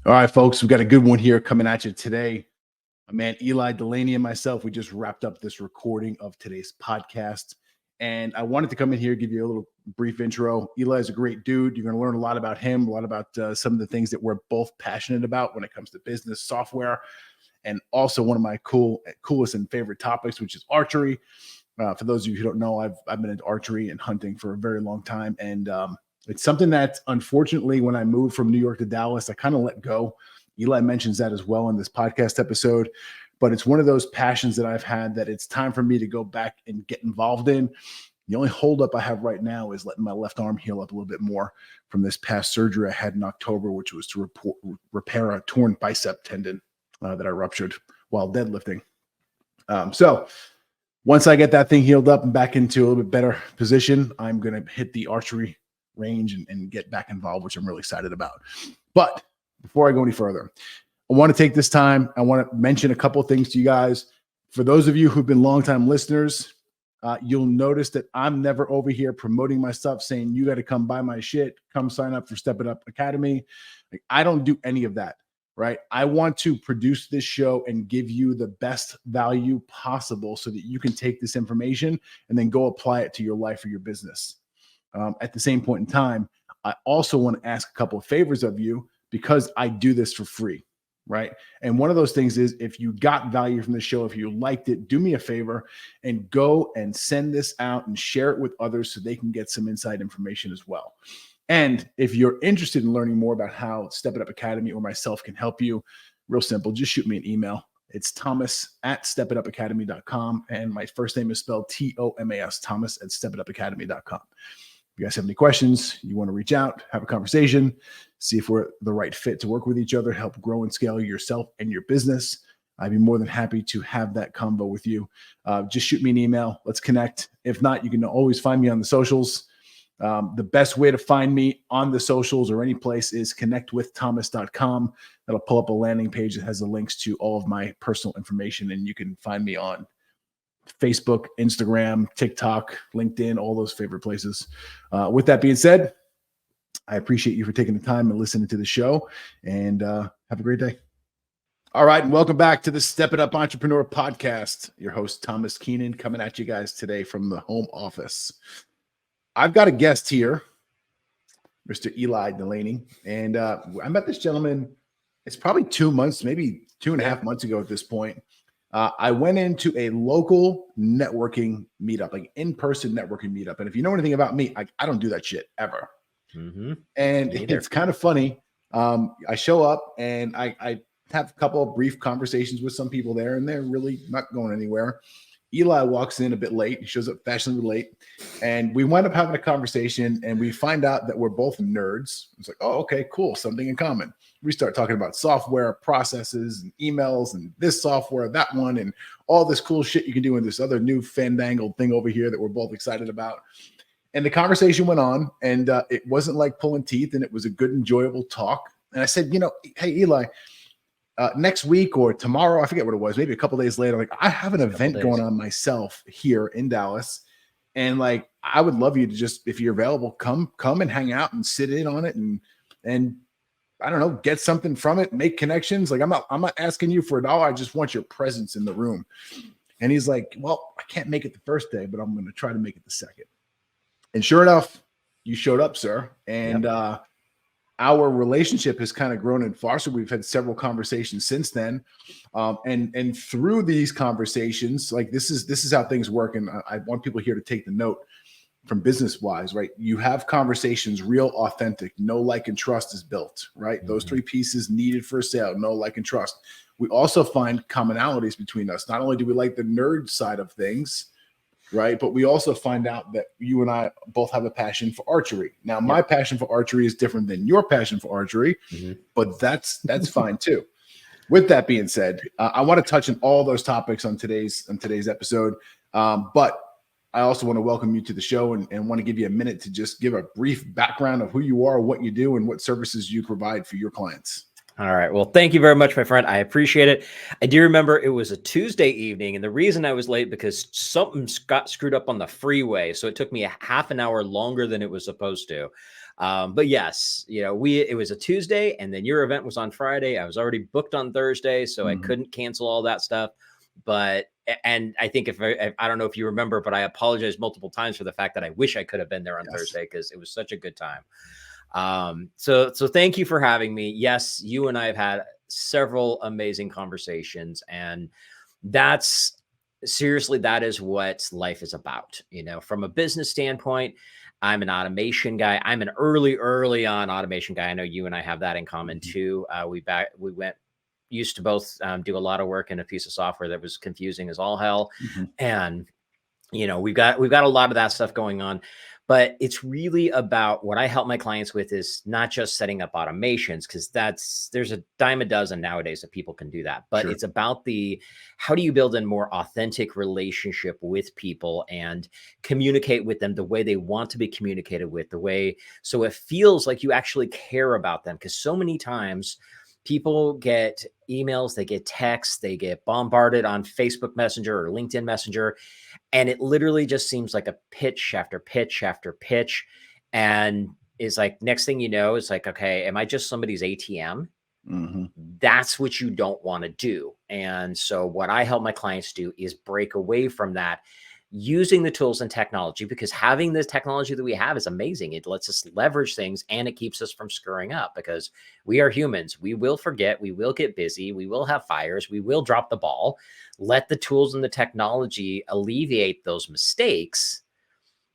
All right, folks, we've got a good one here coming at you today. My man Ely Delaney and myself, we just wrapped up this recording of today's podcast. And I wanted to come in here, give you a little brief intro. Eli is a great dude. You're going to learn a lot about him, a lot about some of the things that we're both passionate about when it comes to business, software, and also one of my coolest and favorite topics, which is archery. For those of you who don't know, I've been into archery and hunting for a very long time. And it's something that, unfortunately, when I moved from New York to Dallas, I kind of let go. Eli mentions that as well in this podcast episode. But it's one of those passions that I've had that it's time for me to go back and get involved in. The only holdup I have right now is letting my left arm heal up a little bit more from this past surgery I had in October, which was to repair a torn bicep tendon that I ruptured while deadlifting. So once I get that thing healed up and back into a little bit better position, I'm going to hit the archery range and get back involved, which I'm really excited about. But before I go any further, I want to take this time. I want to mention a couple of things to you guys. For those of you who've been longtime listeners, you'll notice that I'm never over here promoting my stuff, saying you got to come buy my shit, come sign up for Step It Up Academy. Like, I don't do any of that, right? I want to produce this show and give you the best value possible so that you can take this information and then go apply it to your life or your business. At the same point in time, I also want to ask a couple of favors of you because I do this for free, right? And one of those things is if you got value from the show, if you liked it, do me a favor and go and send this out and share it with others so they can get some inside information as well. And if you're interested in learning more about how Step It Up Academy or myself can help you, real simple, just shoot me an email. It's thomas@stepitupacademy.com. And my first name is spelled Thomas, thomas@stepitupacademy.com. If you guys have any questions, you want to reach out, have a conversation, see if we're the right fit to work with each other, help grow and scale yourself and your business, I'd be more than happy to have that combo with you. Just shoot me an email. Let's connect. If not, you can always find me on the socials. The best way to find me on the socials or any place is connectwiththomas.com. That'll pull up a landing page that has the links to all of my personal information, and you can find me on Facebook, Instagram, TikTok, LinkedIn, all those favorite places. With that being said, I appreciate you for taking the time and listening to the show, and have a great day. All right, and welcome back to the Step It Up Entrepreneur Podcast. Your host, Tomas Keenan, coming at you guys today from the home office. I've got a guest here, Mr. Ely Delaney, and I met this gentleman, it's probably 2 months, maybe 2.5 months ago at this point. I went into a local networking meetup, like in-person networking meetup. And if you know anything about me, I don't do that shit ever. Mm-hmm. And it's kind of funny. I show up and I have a couple of brief conversations with some people there, and they're really not going anywhere. Eli walks in a bit late. He shows up fashionably late. And we wind up having a conversation, and we find out that we're both nerds. It's like, oh, okay, cool, something in common. We start talking about software, processes, and emails, and this software, that one, and all this cool shit you can do in this other new fandangled thing over here that we're both excited about. And the conversation went on, and it wasn't like pulling teeth, and it was a good, enjoyable talk. And I said, hey, Eli, next week or tomorrow, I forget what it was, maybe a couple days later, like I have an event going on myself here in Dallas. And like, I would love you to just, if you're available, come and hang out and sit in on it and I don't know, get something from it, make connections. Like I'm not asking you for $1. I just want your presence in the room. And he's like, well, I can't make it the first day, but I'm going to try to make it the second. And sure enough, you showed up, sir. And, our relationship has kind of grown and fostered. We've had several conversations since then. And through these conversations, like this is how things work. And I want people here to take the note from business wise, right? You have conversations, real, authentic, know, like, and trust is built, right? Mm-hmm. Those three pieces needed for a sale, know, like, and trust. We also find commonalities between us. Not only do we like the nerd side of things, right? But we also find out that you and I both have a passion for archery. Now, my passion for archery is different than your passion for archery, but that's fine too. With that being said, I want to touch on all those topics on today's episode, but I also want to welcome you to the show and want to give you a minute to just give a brief background of who you are, what you do, and what services you provide for your clients. All right. Well, thank you very much, my friend. I appreciate it. I do remember it was a Tuesday evening, and the reason I was late because something got screwed up on the freeway. So it took me a half an hour longer than it was supposed to. But yes, it was a Tuesday, and then your event was on Friday. I was already booked on Thursday, so I couldn't cancel all that stuff. And I think if I don't know if you remember, but I apologize multiple times for the fact that I wish I could have been there on Thursday, because it was such a good time. So thank you for having me. Yes, you and I have had several amazing conversations, and seriously, that is what life is about. From a business standpoint, I'm an automation guy. I'm an early on automation guy. I know you and I have that in common too. Used to both do a lot of work in a piece of software that was confusing as all hell. And, we've got a lot of that stuff going on, but it's really about what I help my clients with is not just setting up automations, because there's a dime a dozen nowadays that people can do that, but it's about how do you build a more authentic relationship with people and communicate with them the way they want to be communicated with, so it feels like you actually care about them. Because so many times people get emails, they get texts, they get bombarded on Facebook Messenger or LinkedIn Messenger, and it literally just seems like a pitch after pitch after pitch. And it's like, next thing you know, it's like, okay, am I just somebody's ATM? That's what you don't want to do. And so what I help my clients do is break away from that, using the tools and technology, because having the technology that we have is amazing. It lets us leverage things, and it keeps us from screwing up, because we are humans. We will forget, we will get busy, we will have fires, we will drop the ball. Let the tools and the technology alleviate those mistakes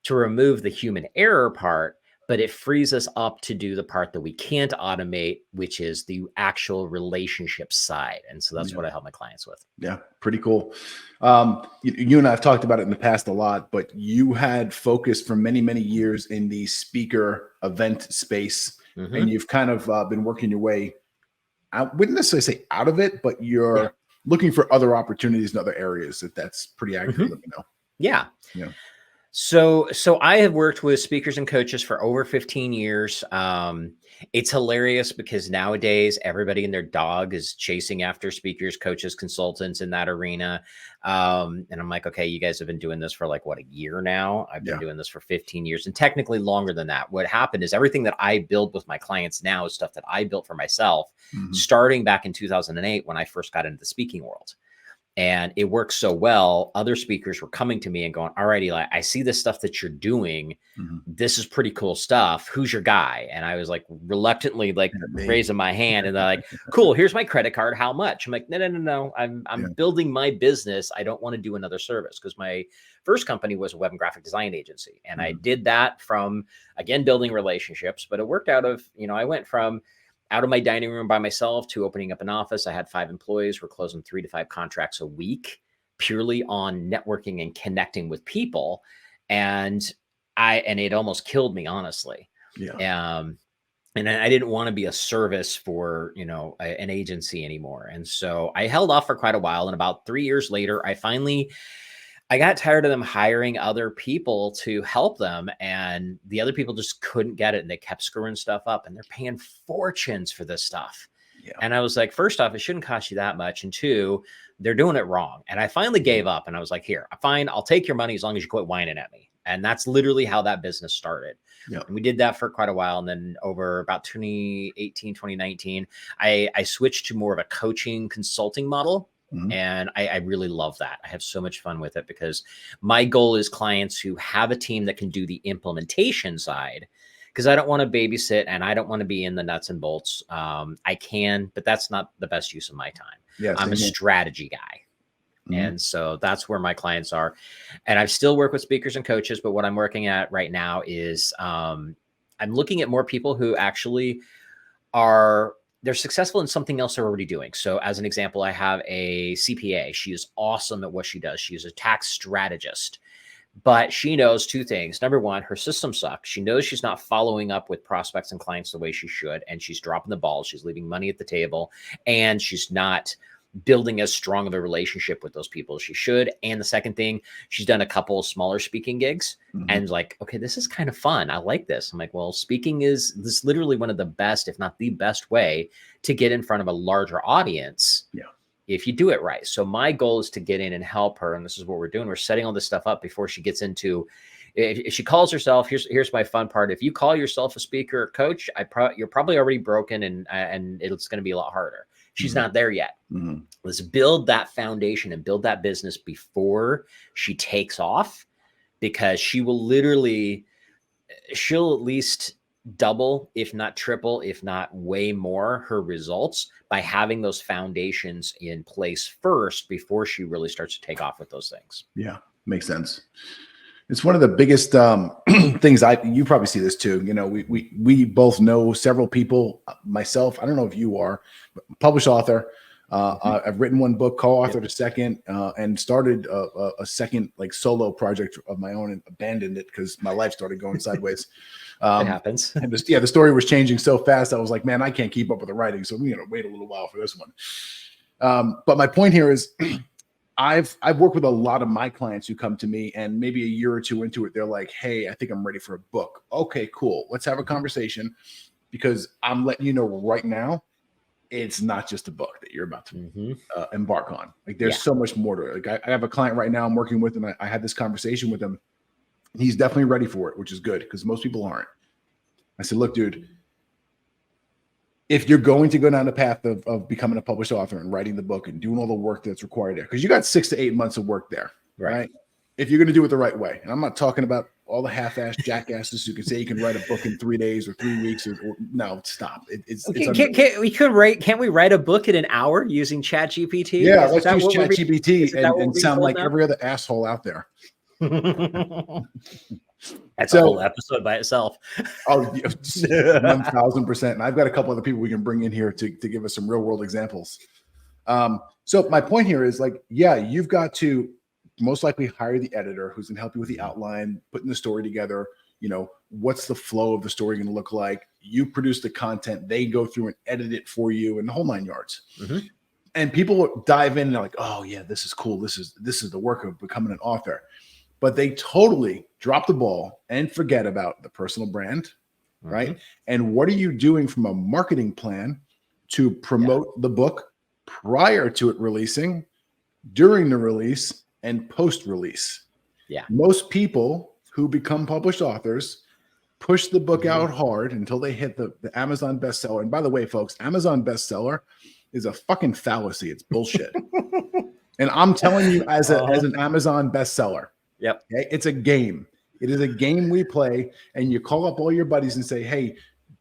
to remove the human error part, but it frees us up to do the part that we can't automate, which is the actual relationship side. And so that's what I help my clients with. Yeah, pretty cool. You and I have talked about it in the past a lot, but you had focused for many, many years in the speaker event space, and you've kind of been working your way, I wouldn't necessarily say out of it, but you're looking for other opportunities in other areas. If that's pretty accurate, let me know. Yeah. So I have worked with speakers and coaches for over 15 years. It's hilarious because nowadays everybody and their dog is chasing after speakers, coaches, consultants in that arena. And I'm like, okay, you guys have been doing this for like, what, a year now? I've been doing this for 15 years, and technically longer than that. What happened is everything that I build with my clients now is stuff that I built for myself, starting back in 2008 when I first got into the speaking world. And it worked so well. Other speakers were coming to me and going, all right, Eli, I see this stuff that you're doing. This is pretty cool stuff. Who's your guy? And I was like, reluctantly, raising my hand, and they're like, cool, here's my credit card. How much? I'm like, no. I'm building my business. I don't want to do another service, because my first company was a web and graphic design agency. And I did that from, again, building relationships, but it worked out of, I went from out of my dining room by myself to opening up an office. I had 5 employees. We're closing 3 to 5 contracts a week, purely on networking and connecting with people. And it almost killed me, honestly. And I didn't want to be a service for, an agency anymore. And so I held off for quite a while. And about 3 years later, I got tired of them hiring other people to help them, and the other people just couldn't get it, and they kept screwing stuff up, and they're paying fortunes for this stuff. And I was like, first off, it shouldn't cost you that much. And 2, they're doing it wrong. And I finally gave up, and I was like, here, fine, I'll take your money as long as you quit whining at me. And that's literally how that business started. And we did that for quite a while. And then over about 2018, 2019, I switched to more of a coaching consulting model. And I really love that. I have so much fun with it, because my goal is clients who have a team that can do the implementation side, because I don't want to babysit, and I don't want to be in the nuts and bolts. I can, but that's not the best use of my time. I'm a strategy guy. And so that's where my clients are. And I still work with speakers and coaches, but what I'm working at right now is I'm looking at more people who actually they're successful in something else they're already doing. So as an example, I have a CPA. She is awesome at what she does. She's a tax strategist, but she knows 2 things. Number 1, her system sucks. She knows she's not following up with prospects and clients the way she should, and she's dropping the ball. She's leaving money at the table, and she's not building as strong of a relationship with those people as she should. And the second thing, she's done a couple of smaller speaking gigs, and like, okay, this is kind of fun. I like this. I'm like, well, speaking is literally one of the best, if not the best way to get in front of a larger audience. If you do it right. So my goal is to get in and help her. And this is what we're doing. We're setting all this stuff up before she gets into if she calls herself, here's my fun part. If you call yourself a speaker or coach, you're probably already broken, and it's going to be a lot harder. She's not there yet. Let's build that foundation and build that business before she takes off, because she'll at least double, if not triple, if not way more, her results by having those foundations in place first before she really starts to take off with those things. Yeah, makes sense. It's one of the biggest things. You probably see this too. You know, we both know several people. Myself, I don't know if you are, but published author. I've written one book, co-authored a second, and started a second like solo project of my own, and abandoned it because my life started going sideways. It happens. And the story was changing so fast. I was like, man, I can't keep up with the writing, so we're gonna wait a little while for this one. But my point here is, I've worked with a lot of my clients who come to me, and maybe a year or two into it, they're like, hey, I think I'm ready for a book. Okay, cool. Let's have a conversation, because I'm letting you know right now, it's not just a book that you're about to embark on. Like, there's so much more to it. Like, I have a client right now I'm working with, and I had this conversation with him. He's definitely ready for it, which is good, because most people aren't. I said, look, dude, if you're going to go down the path of becoming a published author and writing the book and doing all the work that's required there, because you got 6 to 8 months of work there, right? If you're going to do it the right way, and I'm not talking about all the half-assed jackasses who can say you can write a book in 3 days or 3 weeks, or no, stop. Can't we write a book in an hour using ChatGPT? Yeah, let's use ChatGPT and sound like every other asshole out there. That's a whole episode by itself. Oh, 1000%. And I've got a couple other people we can bring in here to give us some real world examples. So my point here is, like, yeah, you've got to most likely hire the editor who's going to help you with the outline, putting the story together. You know, what's the flow of the story going to look like? You produce the content, they go through and edit it for you, and the whole 9 yards. And people dive in and they're like, oh yeah, this is cool. This is the work of becoming an author. But they totally drop the ball and forget about the personal brand, right? And what are you doing from a marketing plan to promote the book prior to it releasing, during the release, and post-release? Most people who become published authors push the book out hard until they hit the Amazon bestseller. And by the way, folks, Amazon bestseller is a fucking fallacy. It's bullshit. And I'm telling you, as an Amazon bestseller, okay, it's a game. It is a game we play, and you call up all your buddies and say, hey,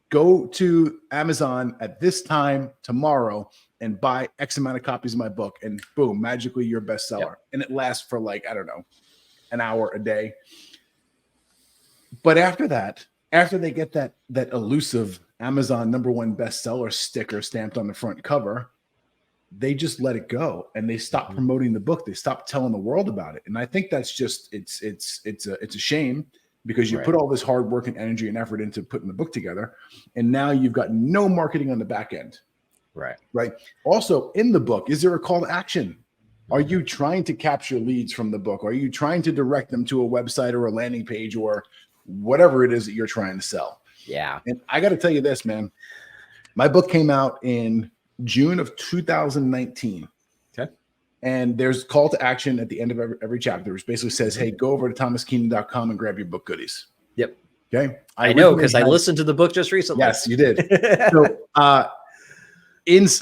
go to Amazon at this time tomorrow and buy X amount of copies of my book, and boom, magically you're a bestseller. And it lasts for, like, I don't know, an hour a day. But after that, after they get that elusive Amazon #1 bestseller sticker stamped on the front cover, they just let it go, and they stop promoting the book. They stop telling the world about it. And I think that's just, it's a shame, because you put all this hard work and energy and effort into putting the book together, and now you've got no marketing on the back end. Right. Also, in the book, is there a call to action? Are you trying to capture leads from the book? Are you trying to direct them to a website or a landing page or whatever it is that you're trying to sell? And I got to tell you this, man. My book came out in June of 2019. And there's call to action at the end of every chapter, which basically says, hey, go over to tomaskeenan.com and grab your book goodies. Okay. I know, because I listened to the book just recently. Yes, you did. So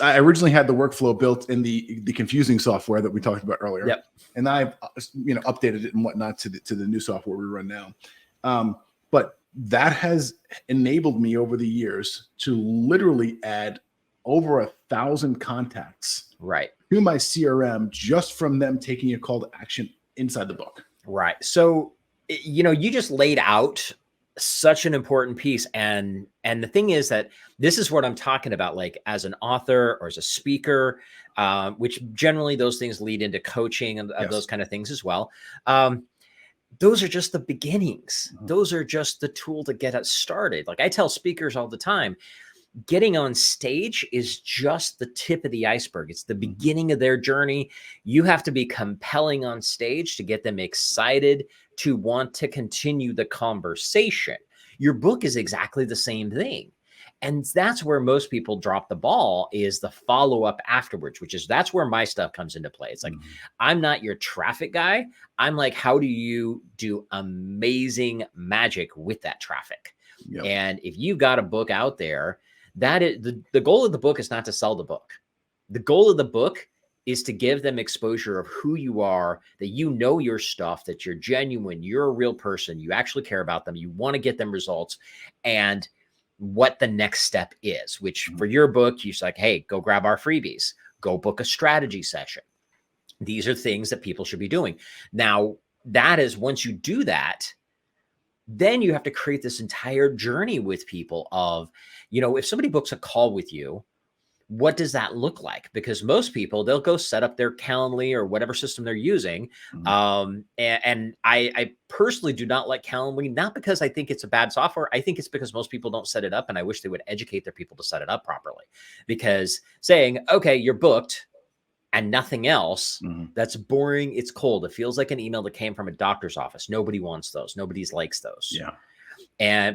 I originally had the workflow built in the confusing software that we talked about earlier. And I've updated it and whatnot to the new software we run now. But that has enabled me over the years to literally add over 1,000 contacts to my CRM just from them taking a call to action inside the book. So, you just laid out such an important piece. And the thing is that this is what I'm talking about, like as an author or as a speaker, which generally those things lead into coaching and those kind of things as well. Those are just the beginnings. Those are just the tool to get us started. Like I tell speakers all the time, getting on stage is just the tip of the iceberg. It's the beginning of their journey. You have to be compelling on stage to get them excited to want to continue the conversation. Your book is exactly the same thing. And that's where most people drop the ball, is the follow-up afterwards, which is, that's where my stuff comes into play. It's like, I'm not your traffic guy. I'm like, how do you do amazing magic with that traffic? Yep. And if you've got a book out there, that is the goal of the book is not to sell the book. The goal of the book is to give them exposure of who you are, that you know your stuff, that you're genuine, you're a real person, you actually care about them, you want to get them results, and what the next step is, which for your book, you're like, hey, go grab our freebies, go book a strategy session. These are things that people should be doing. Now, that is, once you do that, then you have to create this entire journey with people of, you know, if somebody books a call with you, what does that look like? Because most people, they'll go set up their Calendly or whatever system they're using. And I personally do not like Calendly, not because I think it's a bad software. I think it's because most people don't set it up, and I wish they would educate their people to set it up properly. Because saying, okay, you're booked and nothing else, that's boring. It's cold. It feels like an email that came from a doctor's office. Nobody wants those. Nobody likes those. Yeah.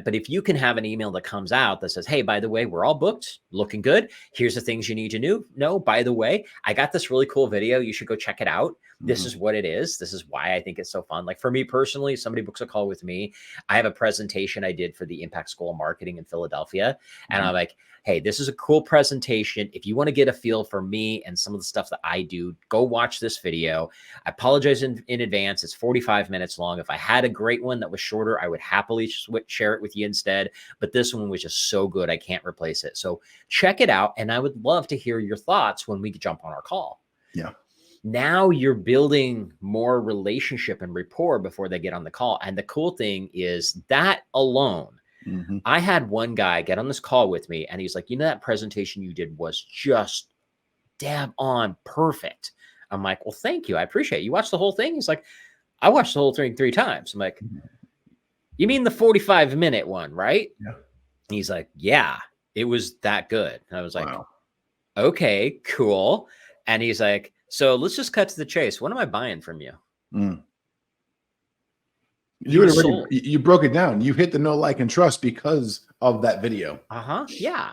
But if you can have an email that comes out that says, hey, by the way, we're all booked, looking good. Here's the things you need to know. By the way, I got this really cool video. You should go check it out. This is what it is. This is why I think it's so fun. Like for me personally, somebody books a call with me. I have a presentation I did for the Impact School of Marketing in Philadelphia. And I'm like, hey, this is a cool presentation. If you want to get a feel for me and some of the stuff that I do, go watch this video. I apologize in advance. It's 45 minutes long. If I had a great one that was shorter, I would happily share it with you instead. But this one was just so good, I can't replace it. So check it out. And I would love to hear your thoughts when we jump on our call. Yeah. Now you're building more relationship and rapport before they get on the call. And the cool thing is that alone, I had one guy get on this call with me and he's like, you know, that presentation you did was just dab on perfect. I'm like, well, thank you. I appreciate it. You watched the whole thing? He's like, I watched the whole thing 3 times. I'm like, you mean the 45-minute one, right? Yeah. He's like, yeah, it was that good. And I was like, wow. Okay, cool. And he's like, so let's just cut to the chase. What am I buying from you? You broke it down. You hit the know, like, and trust because of that video. Yeah.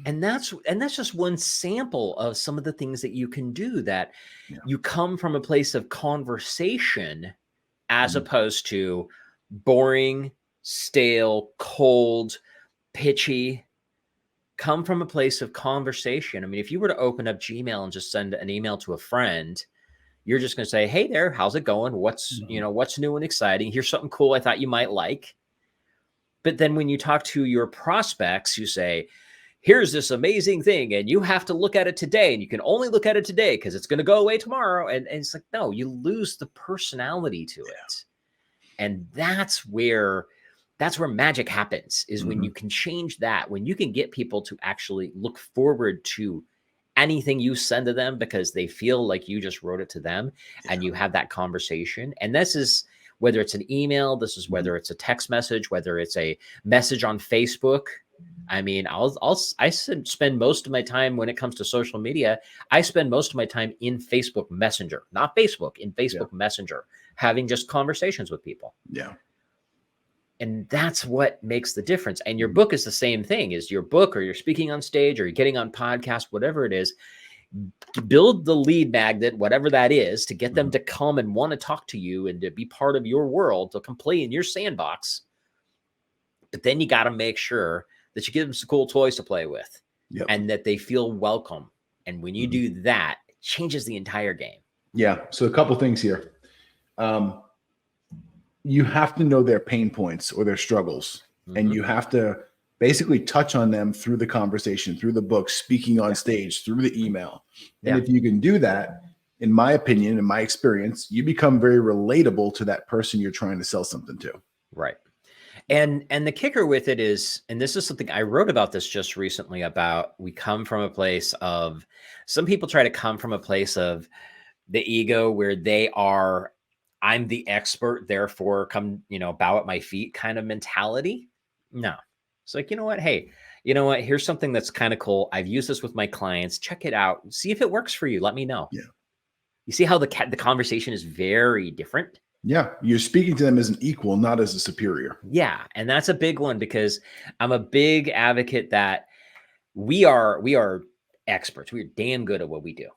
And that's just one sample of some of the things that you can do, that you come from a place of conversation as opposed to boring, stale, cold, pitchy. Come from a place of conversation. I mean, if you were to open up Gmail and just send an email to a friend, you're just going to say, hey there, how's it going? What's new and exciting? Here's something cool I thought you might like. But then when you talk to your prospects, you say, here's this amazing thing, and you have to look at it today, and you can only look at it today because it's going to go away tomorrow. And it's like, no, you lose the personality to it. And that's where magic happens, is when you can change that, when you can get people to actually look forward to anything you send to them because they feel like you just wrote it to them, and you have that conversation. And this is whether it's an email, this is whether it's a text message, whether it's a message on Facebook. I mean, I spend most of my time when it comes to social media. I spend most of my time in Facebook Messenger, not Facebook, in Facebook Messenger, having just conversations with people. Yeah. And that's what makes the difference. And your book is the same thing. Is your book, or you're speaking on stage, or you're getting on podcast, whatever it is, build the lead magnet, whatever that is, to get them to come and want to talk to you and to be part of your world, to come play in your sandbox. But then you got to make sure that you give them some cool toys to play with, and that they feel welcome. And when you do that, it changes the entire game. Yeah. So a couple things here. You have to know their pain points or their struggles, and you have to basically touch on them through the conversation, through the book, speaking on stage, through the email. And if you can do that, in my opinion, in my experience, you become very relatable to that person you're trying to sell something to. Right. And the kicker with it is, and this is something I wrote about this just recently, about we come from a place of, some people try to come from a place of the ego where they are, I'm the expert, therefore come, bow at my feet kind of mentality. No, it's like, you know what? Hey, you know what? Here's something that's kind of cool. I've used this with my clients. Check it out. See if it works for you. Let me know. Yeah. You see how the conversation is very different. Yeah. You're speaking to them as an equal, not as a superior. Yeah. And that's a big one, because I'm a big advocate that we are experts. We're damn good at what we do.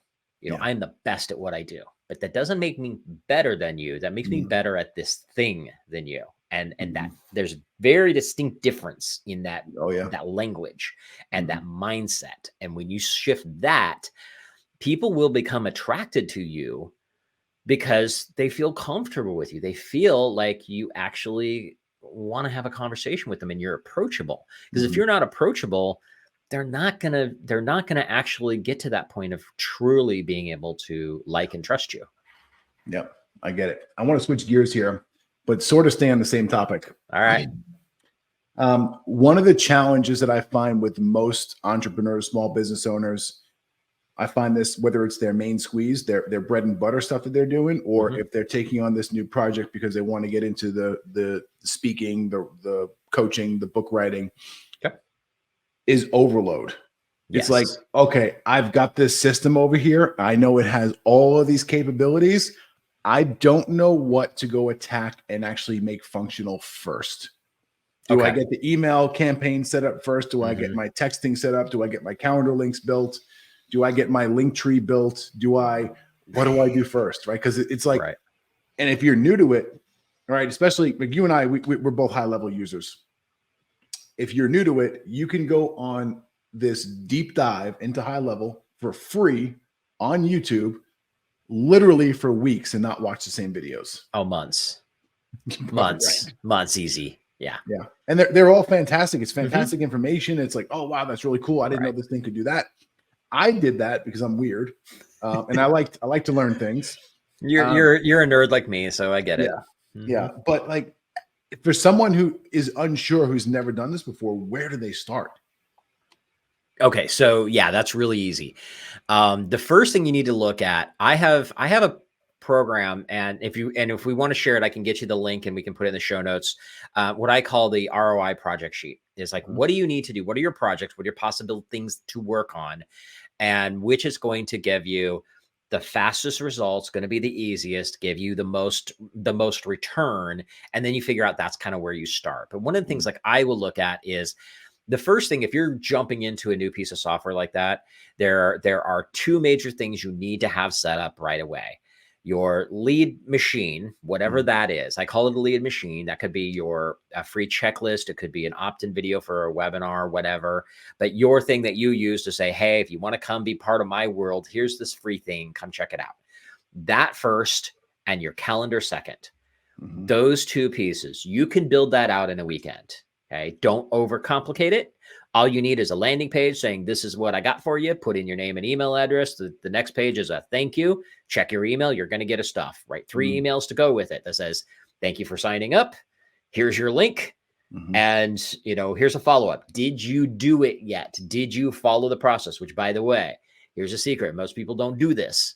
You know, Yeah. I'm the best at what I do, but that doesn't make me better than you. That makes me better at this thing than you. And that there's very distinct difference in that, Oh, yeah. that language and that mindset. And when you shift that, people will become attracted to you because they feel comfortable with you. They feel like you actually want to have a conversation with them and you're approachable. Because if you're not approachable, they're not gonna actually get to that point of truly being able to like and trust you. Yep. I get it. I want to switch gears here, but sort of stay on the same topic. All right. One of the challenges that I find with most entrepreneurs, small business owners, I find this, whether it's their main squeeze, their bread and butter stuff that they're doing, or if they're taking on this new project because they want to get into the speaking, the coaching, the book writing, is overload. It's like, okay, I've got this system over here. I know it has all of these capabilities. I don't know what to go attack and actually make functional first. Do I get the email campaign set up first? Do I get my texting set up? Do I get my calendar links built? Do I get my link tree built? What do I do first? Right. Because it's like, and if you're new to it, right, especially like you and I, we're both high level users. If you're new to it, you can go on this deep dive into high level for free on YouTube, literally for weeks, and not watch the same videos. Oh, months, easy. Yeah. Yeah. And they're all fantastic. It's fantastic information. It's like, oh, wow, that's really cool. I didn't know this thing could do that. I did that because I'm weird. And I like to learn things. You're a nerd like me, so I get it. Yeah. But like, for someone who is unsure, who's never done this before, where do they start? Okay. So yeah, that's really easy. The first thing you need to look at, I have a program, and if we want to share it, I can get you the link and we can put it in the show notes. What I call the ROI project sheet is like, what do you need to do? What are your projects? What are your possible things to work on? And which is going to give you the fastest results, going to be the easiest, give you the most return. And then you figure out that's kind of where you start. But one of the things like I will look at is the first thing, if you're jumping into a new piece of software like that, there are two major things you need to have set up right away. Your lead machine, whatever that is. I call it a lead machine. That could be a free checklist. It could be an opt-in video for a webinar, whatever. But your thing that you use to say, hey, if you want to come be part of my world, here's this free thing. Come check it out. That first, and your calendar second. Those two pieces, you can build that out in a weekend. Okay. Don't overcomplicate it. All you need is a landing page saying, this is what I got for you. Put in your name and email address. The next page is a thank you. Check your email. You're going to get a stuff, right? 3 emails to go with it that says, thank you for signing up. Here's your link. And, here's a follow-up. Did you do it yet? Did you follow the process? Which, by the way, here's a secret. Most people don't do this,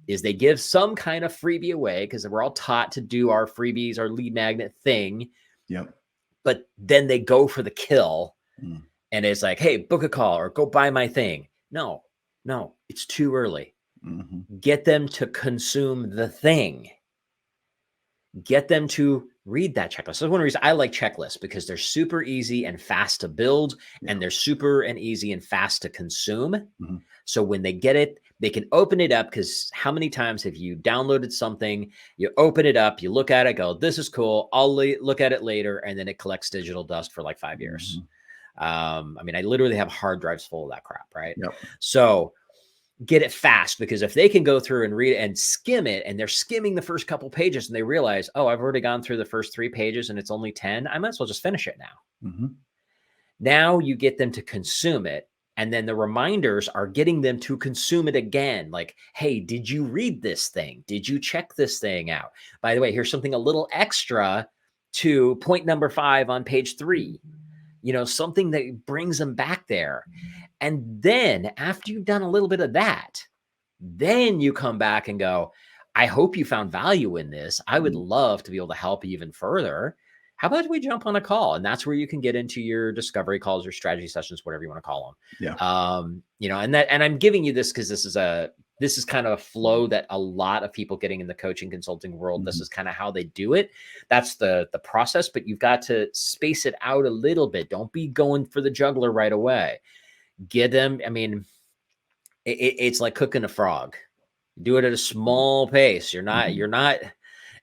is they give some kind of freebie away because we're all taught to do our freebies, our lead magnet thing. Yep. But then they go for the kill. And it's like, hey, book a call or go buy my thing. No, it's too early. Get them to consume the thing. Get them to read that checklist. So one reason I like checklists, because they're super easy and fast to build, and they're super and easy and fast to consume. So when they get it, they can open it up, because how many times have you downloaded something, you open it up, you look at it, go, this is cool. I'll look at it later. And then it collects digital dust for like 5 years. I literally have hard drives full of that crap, right? So get it fast, because if they can go through and read it and skim it, and they're skimming the first couple pages and they realize, oh, I've already gone through the first 3 pages and it's only 10, I might as well just finish it now. Now you get them to consume it. And then the reminders are getting them to consume it again. Like, hey, did you read this thing? Did you check this thing out? By the way, here's something a little extra to point number 5 on page 3. Something that brings them back there. And then after you've done a little bit of that, then you come back and go, I hope you found value in this. I would love to be able to help you even further. How about we jump on a call? And that's where you can get into your discovery calls, your strategy sessions, whatever you want to call them. And I'm giving you this because this is a This is kind of a flow that a lot of people getting in the coaching consulting world, this is kind of how they do it. That's the process, but you've got to space it out a little bit. Don't be going for the juggler right away. Get them. I mean, it's like cooking a frog. Do it at a small pace. You're not,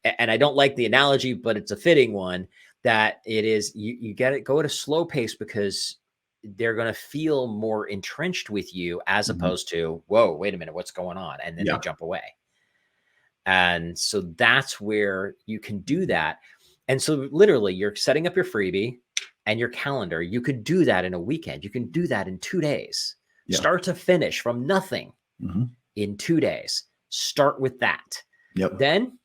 and I don't like the analogy, but it's a fitting one, that it is, you get it, go at a slow pace, because they're going to feel more entrenched with you, as opposed to, whoa, wait a minute, what's going on? And then they jump away. And so that's where you can do that. And so literally you're setting up your freebie and your calendar. You could do that in a weekend. You can do that in 2 days, start to finish, from nothing in 2 days. Start with that. Then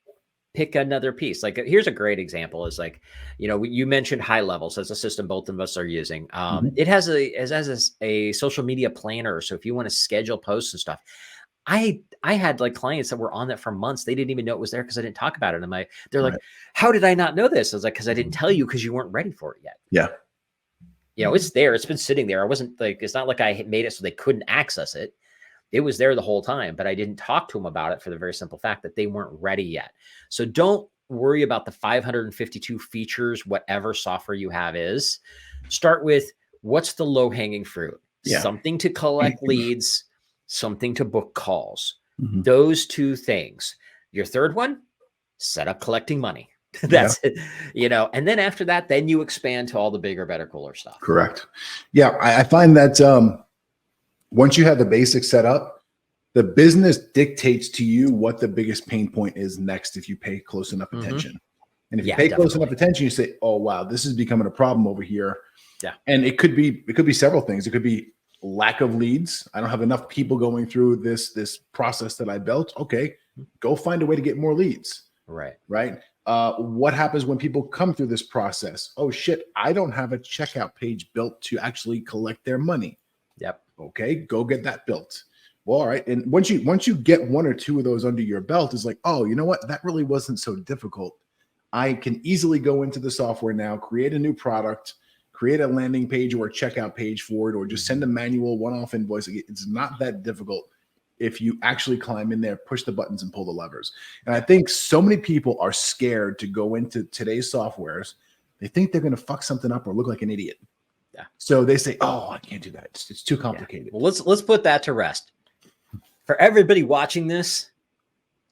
pick another piece. Like, here's a great example, is like, you mentioned High Levels as a system both of us are using. It has a social media planner. So if you want to schedule posts and stuff, I had like clients that were on that for months. They didn't even know it was there because I didn't talk about it. And they're like, how did I not know this? I was like, because I didn't tell you, because you weren't ready for it yet. It's there. It's been sitting there. I wasn't like, it's not like I made it so they couldn't access it. It was there the whole time, but I didn't talk to them about it for the very simple fact that they weren't ready yet. So don't worry about the 552 features, whatever software you have is. Start with, what's the low-hanging fruit? Something to collect leads, something to book calls. Those two things. Your third one, set up collecting money. That's it, and then after that, then you expand to all the bigger, better, cooler stuff. Correct. Yeah. I find that once you have the basics set up, the business dictates to you what the biggest pain point is next, if you pay close enough attention. And if you pay close enough attention, you say, oh, wow, this is becoming a problem over here. And it could be several things. It could be lack of leads. I don't have enough people going through this process that I built. Okay, go find a way to get more leads. Right. What happens when people come through this process? Oh shit, I don't have a checkout page built to actually collect their money. Okay, go get that built. Well, all right. And once you get one or two of those under your belt, it's like, oh, you know what? That really wasn't so difficult. I can easily go into the software now, create a new product, create a landing page or a checkout page for it, or just send a manual one-off invoice. It's not that difficult if you actually climb in there, push the buttons, and pull the levers. And I think so many people are scared to go into today's softwares. They think they're going to fuck something up or look like an idiot. So they say, oh, I can't do that. It's too complicated. Well, let's put that to rest. For everybody watching this,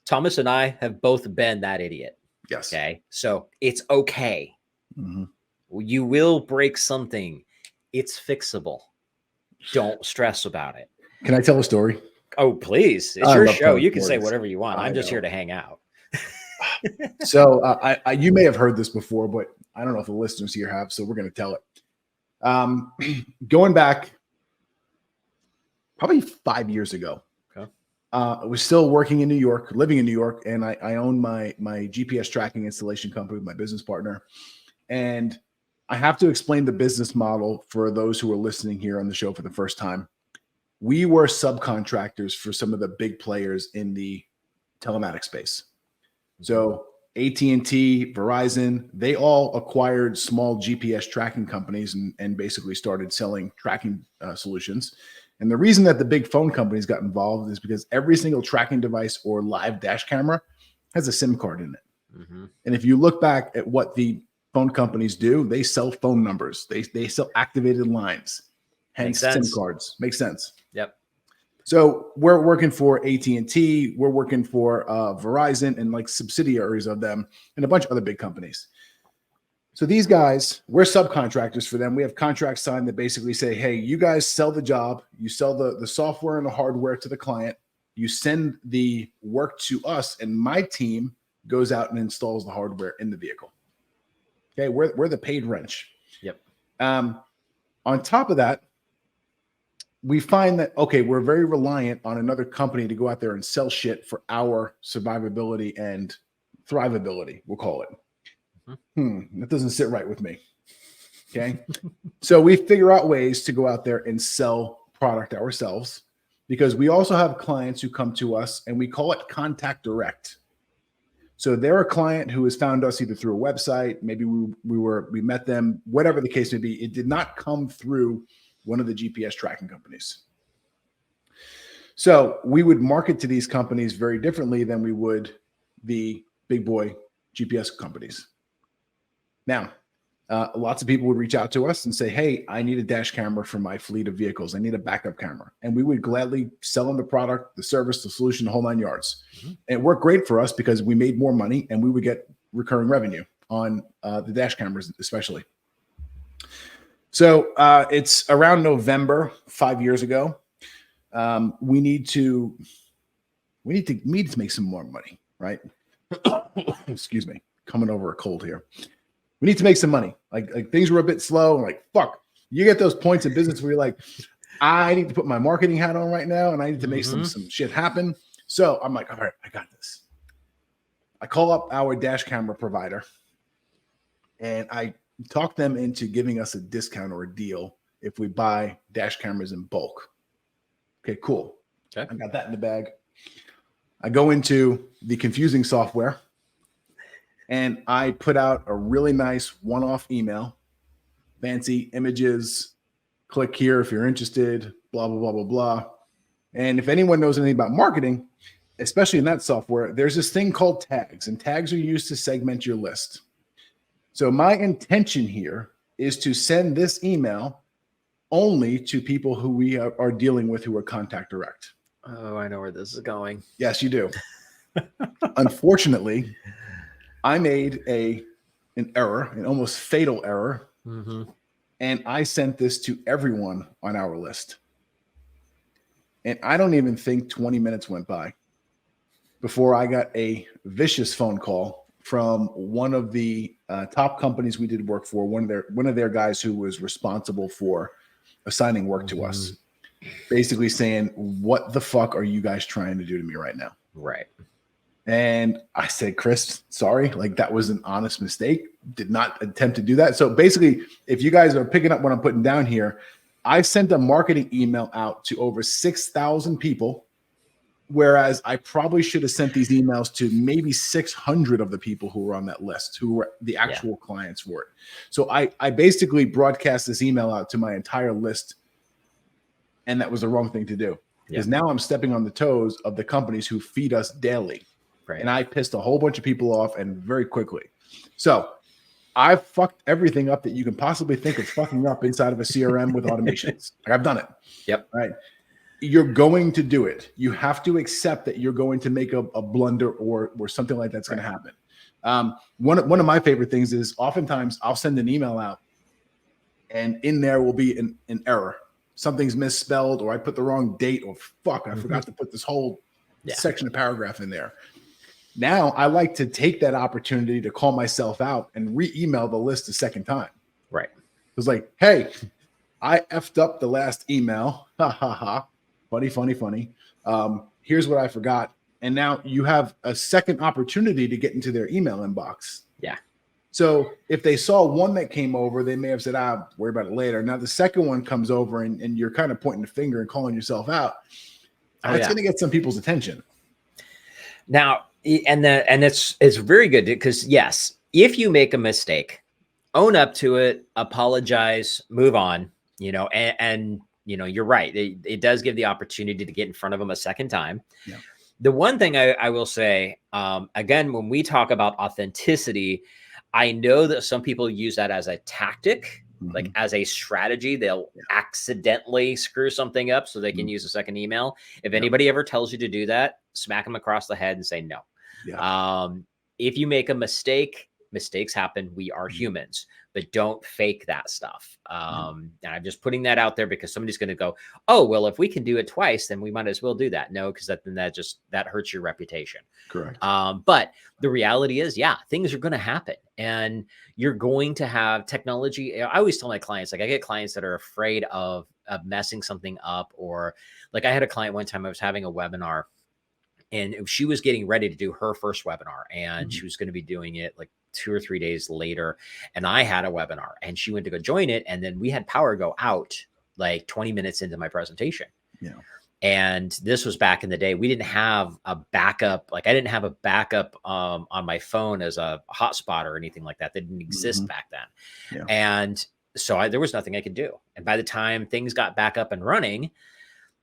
Thomas and I have both been that idiot. Okay. So it's okay. You will break something. It's fixable. Don't stress about it. Can I tell a story? Oh, please. It's your show. You can say whatever you want. I'm just here to hang out. So you may have heard this before, but I don't know if the listeners here have, so we're going to tell it. Going back probably 5 years ago, I was still working in New York, living in New York, and I owned my GPS tracking installation company with my business partner. And I have to explain the business model for those who are listening here on the show for the first time. We were subcontractors for some of the big players in the telematics space. So AT&T, Verizon, they all acquired small GPS tracking companies and basically started selling tracking solutions. And the reason that the big phone companies got involved is because every single tracking device or live dash camera has a SIM card in it. And if you look back at what the phone companies do, they sell phone numbers. They sell activated lines, hence SIM cards. Makes sense. So we're working for AT&T, we're working for Verizon and like subsidiaries of them and a bunch of other big companies. So these guys, we're subcontractors for them. We have contracts signed that basically say, hey, you guys sell the job, you sell the software and the hardware to the client, you send the work to us, and my team goes out and installs the hardware in the vehicle. Okay, we're the paid wrench. On top of that, we find that, okay, we're very reliant on another company to go out there and sell shit for our survivability and thrivability, we'll call it. That doesn't sit right with me. Okay. So we figure out ways to go out there and sell product ourselves, because we also have clients who come to us and we call it contact direct. So they're a client who has found us either through a website, maybe we met them, whatever the case may be. It did not come through one of the GPS tracking companies. So we would market to these companies very differently than we would the big boy GPS companies. Now, lots of people would reach out to us and say, hey, I need a dash camera for my fleet of vehicles. I need a backup camera. And we would gladly sell them the product, the service, the solution, the whole 9 yards. Mm-hmm. And it worked great for us because we made more money and we would get recurring revenue on the dash cameras, especially. So it's around November, 5 years ago. We need to make some more money, right? Excuse me, coming over a cold here. We need to make some money. Like things were a bit slow. Like, fuck, you get those points in business where you're like, I need to put my marketing hat on right now and I need to make some shit happen. So I'm like, all right, I got this. I call up our dash camera provider and I talk them into giving us a discount or a deal if we buy dash cameras in bulk. Okay, cool. Okay. I got that in the bag. I go into the confusing software and I put out a really nice one-off email, fancy images, click here if you're interested, blah, blah, blah, blah, blah. And if anyone knows anything about marketing, especially in that software, there's this thing called tags, and tags are used to segment your list. So my intention here is to send this email only to people who we are dealing with who are contact direct. Oh, I know where this is going. Yes, you do. Unfortunately, I made an error, an almost fatal error, and I sent this to everyone on our list. And I don't even think 20 minutes went by before I got a vicious phone call from one of the top companies we did work for, one of their guys who was responsible for assigning work to us, basically saying, what the fuck are you guys trying to do to me right now? Right. And I said, Chris, sorry, like that was an honest mistake. Did not attempt to do that. So basically, if you guys are picking up what I'm putting down here, I sent a marketing email out to over 6,000 people, whereas I probably should have sent these emails to maybe 600 of the people who were on that list, who were the actual clients for it. So I basically broadcast this email out to my entire list, and that was the wrong thing to do. Because now I'm stepping on the toes of the companies who feed us daily. Right. And I pissed a whole bunch of people off, and very quickly. So I fucked everything up that you can possibly think of fucking up inside of a CRM with automations. Like, I've done it. Yep. Right. You're going to do it. You have to accept that you're going to make a blunder or something like that's going to happen. One of my favorite things is oftentimes I'll send an email out, and in there will be an error. Something's misspelled, or I put the wrong date, or fuck, I forgot to put this whole section of paragraph in there. Now I like to take that opportunity to call myself out and re-email the list a second time. Right. It was like, hey, I effed up the last email. Ha ha ha. Funny. Here's what I forgot. And now you have a second opportunity to get into their email inbox. Yeah. So if they saw one that came over, they may have said, worry about it later. Now the second one comes over and you're kind of pointing the finger and calling yourself out. That's going to get some people's attention. Now, and it's very good because yes, if you make a mistake, own up to it, apologize, move on, and you're right. It does give the opportunity to get in front of them a second time. Yeah. The one thing I will say, again, when we talk about authenticity, I know that some people use that as a tactic, like as a strategy. They'll accidentally screw something up so they can use a second email. If anybody ever tells you to do that, smack them across the head and say no. Yeah. If you make a mistake, mistakes happen. We are humans, but don't fake that stuff. And I'm just putting that out there because somebody's going to go, oh, well, if we can do it twice, then we might as well do that. No, because that hurts your reputation. Correct. But the reality is, things are going to happen, and you're going to have technology. I always tell my clients, like I get clients that are afraid of messing something up, or like I had a client one time, I was having a webinar, and she was getting ready to do her first webinar, and she was going to be doing it like 2 or 3 days later. And I had a webinar, and she went to go join it. And then we had power go out like 20 minutes into my presentation. Yeah. And this was back in the day. We didn't have a backup. Like I didn't have a backup on my phone as a hotspot or anything like that. That didn't exist back then. Yeah. And so there was nothing I could do. And by the time things got back up and running,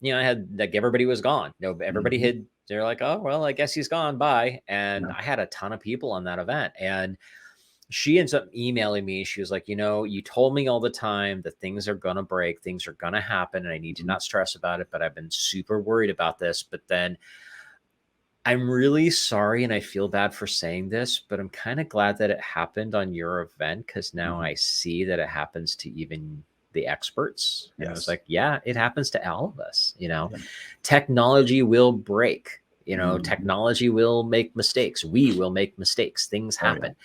you know, I had like everybody was gone. No, everybody Mhm. they're like, oh, well, I guess he's gone. Bye. And Yeah. I had a ton of people on that event. And she ends up emailing me. She was like, you know, you told me all the time that things are going to break, things are going to happen, and I need to Mhm. not stress about it. But I've been super worried about this. But then I'm really sorry, and I feel bad for saying this, but I'm kind of glad that it happened on your event because now Mhm. I see that it happens to even the experts. And I was Yes. like, yeah, it happens to all of us. You know, Yeah. technology will break. You know, Mhm. technology will make mistakes. We will make mistakes. Things Oh, yeah. happen.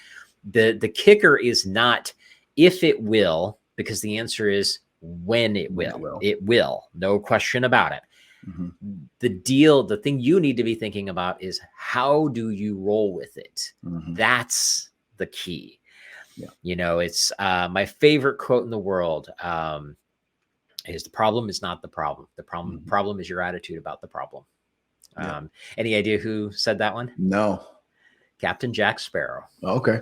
The kicker is not if it will, because the answer is when it When it will. will. It will, no question about it. Mhm. The thing you need to be thinking about is how do you roll with it? Mhm. That's the key. Yeah. You know, it's my favorite quote in the world is the problem is not the problem. The Mhm. problem is your attitude about the problem. Yeah. Any idea who said that one? No. Captain Jack Sparrow. Okay.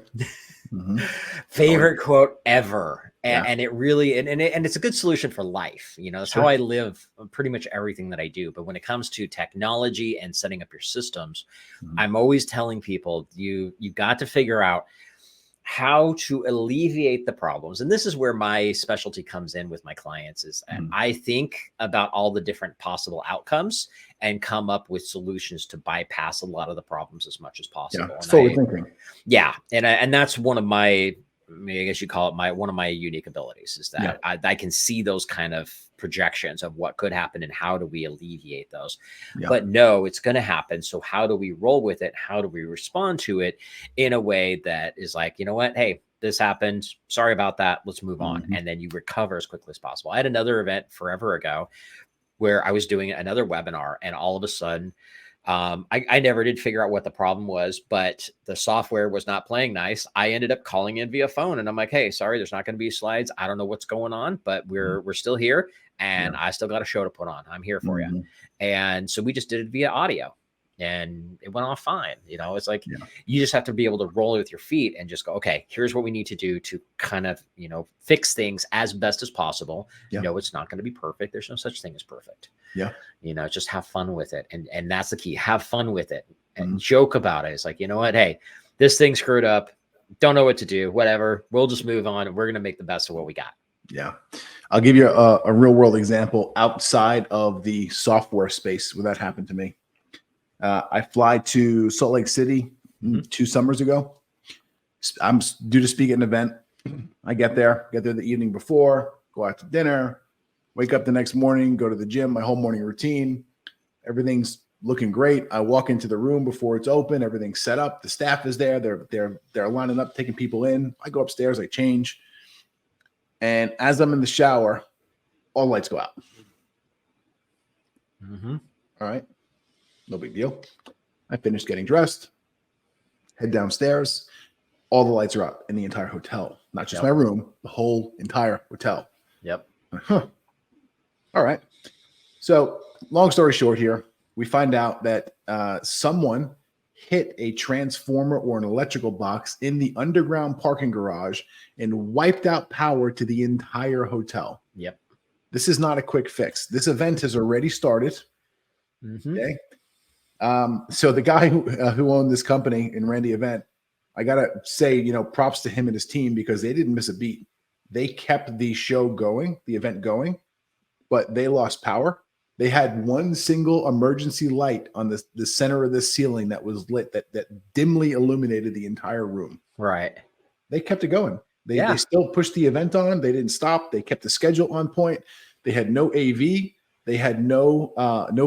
Mhm. Oh, Favorite quote ever. yeah. And it really and it's a good solution for life. You know, that's how Sure. I live pretty much everything that I do. But when it comes to technology and setting up your systems, Mhm. I'm always telling people you got to figure out how to alleviate the problems. And this is where my specialty comes in with my clients is Mhm. I think about all the different possible outcomes and come up with solutions to bypass a lot of the problems as much as Yeah. possible. It's And forward I thinking. yeah, and that's one of my, I guess you call it one of my unique abilities is Yeah. that I can see those kind of projections of what could happen and how do we alleviate those. Yeah. But no, it's going to happen. So how do we roll with it? How do we respond to it in a way that is like, you know what? Hey, this happened. Sorry about that. Let's move on. Mhm. And then you recover as quickly as possible. I had another event forever ago where I was doing another webinar, and all of a sudden, I never did figure out what the problem was, but the software was not playing nice. I ended up calling in via phone, and I'm like, "Hey, sorry, there's not going to be slides. I don't know what's going on, but Mhm. we're still here, Yeah. and I still got a show to put on. I'm here for you." Mhm. And so we just did it via audio, and it went off fine. You know, it's like Yeah. you just have to be able to roll it with your feet and just go, "Okay, here's what we need to do to kind of fix things as best as possible." Yeah. No, it's not going to be perfect. There's no such thing as perfect. Yeah. Just have fun with it. And that's the key. Have fun with it. And Mhm. joke about it. It's like, you know what? Hey, this thing screwed up. Don't know what to do. Whatever. We'll just move on and we're going to make the best of what we got. Yeah. I'll give you a real world example outside of the software space where that happened to me. I fly to Salt Lake City Mhm. 2 summers ago. I'm due to speak at an event. I get there the evening before, go out to dinner, wake up the next morning, go to the gym, my whole morning routine. Everything's looking great. I walk into the room before it's open. Everything's set up. The staff is there. They're lining up, taking people in. I go upstairs, I change, and as I'm in the shower, all lights go out. Mhm. All right, no big deal. I finish getting dressed, head downstairs. All the lights are out in the entire hotel, not just my Yep. room, the whole entire hotel. Yep. Huh. All right. So, long story short, here we find out that someone hit a transformer or an electrical box in the underground parking garage and wiped out power to the entire hotel. Yep. This is not a quick fix. This event has already started. Mhm. Okay. So the guy who owned this company and ran the event, I gotta say, props to him and his team because they didn't miss a beat. They kept the show going, the event going, but they lost power. They had one single emergency light on the center of the ceiling that was lit that dimly illuminated the entire room. Right. They kept it going. They Yeah. still pushed the event on. They didn't stop. They kept the schedule on point. They had no AV. They had no